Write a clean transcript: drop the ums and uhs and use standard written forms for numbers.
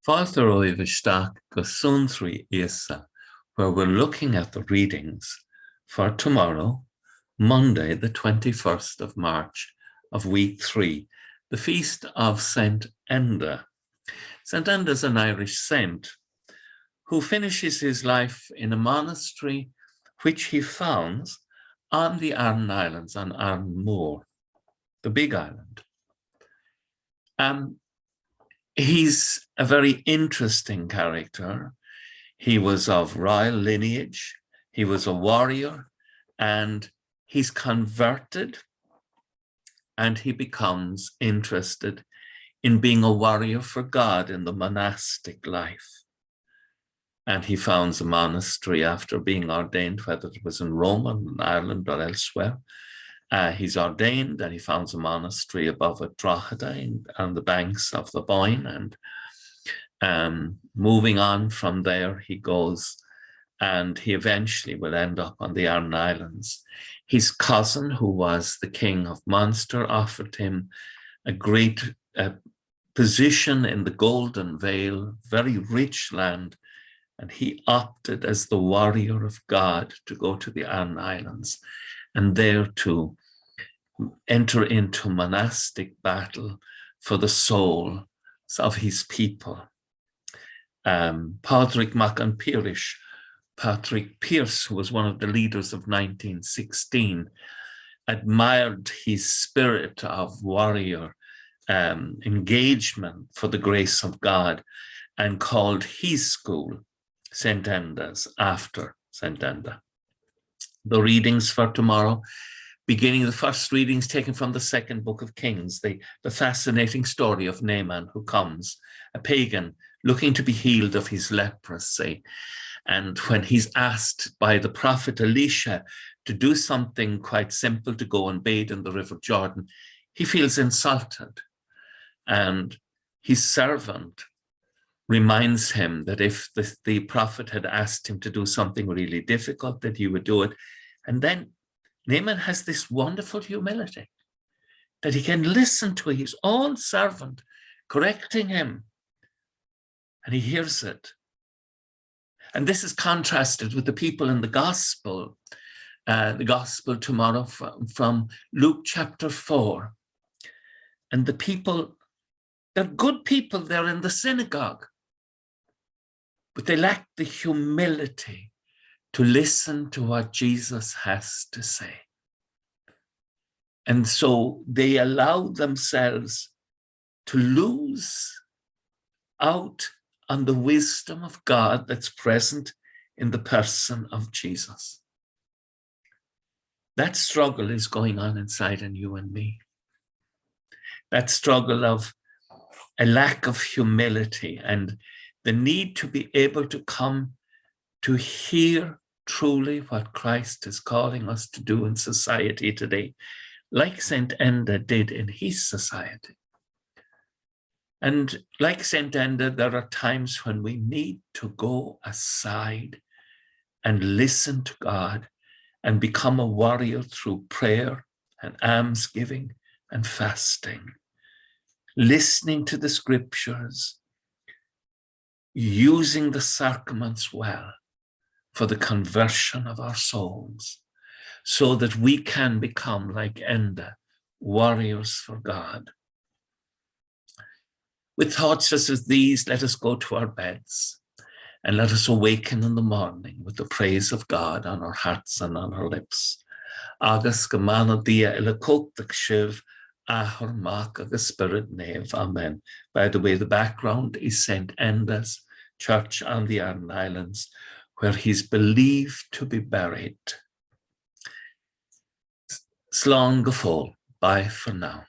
Fáilte roimh isteach go Suantraí Íosa, where we're looking at the readings for tomorrow, Monday, the 21st of March of week 3, the feast of Saint Enda. Saint Enda is an Irish saint who finishes his life in a monastery which he founds on the Aran Islands, on Aran Mor, the big island. He's a very interesting character. He was of royal lineage, he was a warrior, and he's converted, and he becomes interested in being a warrior for God in the monastic life. And he founds a monastery after being ordained, whether it was in Rome or in Ireland or elsewhere. He's ordained and he founds a monastery above a Drogheda on the banks of the Boyne. And moving on from there, he goes and he eventually will end up on the Aran Islands. His cousin, who was the king of Munster, offered him a great position in the Golden Vale, very rich land, and he opted as the warrior of God to go to the Aran Islands and there to enter into monastic battle for the souls of his people. Patrick and Patrick Pearse, who was one of the leaders of 1916, admired his spirit of warrior engagement for the grace of God and called his school St. Endeus after St. Enda. The readings for tomorrow, beginning the first readings taken from the second book of Kings, the fascinating story of Naaman, who comes, a pagan, looking to be healed of his leprosy. And when he's asked by the prophet Elisha to do something quite simple, to go and bathe in the River Jordan, he feels insulted. And his servant reminds him that if the prophet had asked him to do something really difficult, that he would do it. And then Naaman has this wonderful humility that he can listen to his own servant correcting him, and he hears it. And this is contrasted with the people in the gospel tomorrow from Luke chapter 4. And the people, they're good people, they're in the synagogue, but they lack the humility to listen to what Jesus has to say. And so they allow themselves to lose out on the wisdom of God that's present in the person of Jesus. That struggle is going on inside in you and me. That struggle of a lack of humility and the need to be able to come to hear truly what Christ is calling us to do in society today, like St. Enda did in his society. And like St. Enda, there are times when we need to go aside and listen to God and become a warrior through prayer and almsgiving and fasting, listening to the scriptures, using the sacraments well for the conversion of our souls, so that we can become, like Enda, warriors for God. With thoughts such as these, let us go to our beds and let us awaken in the morning with the praise of God on our hearts and on our lips. Agus gemana dia ila cóchtach shiv ahar mak agus spirit nave. Amen. By the way, the background is St. Enda's church on the Aran Islands, where he's believed to be buried. Slán go fóill. Bye for now.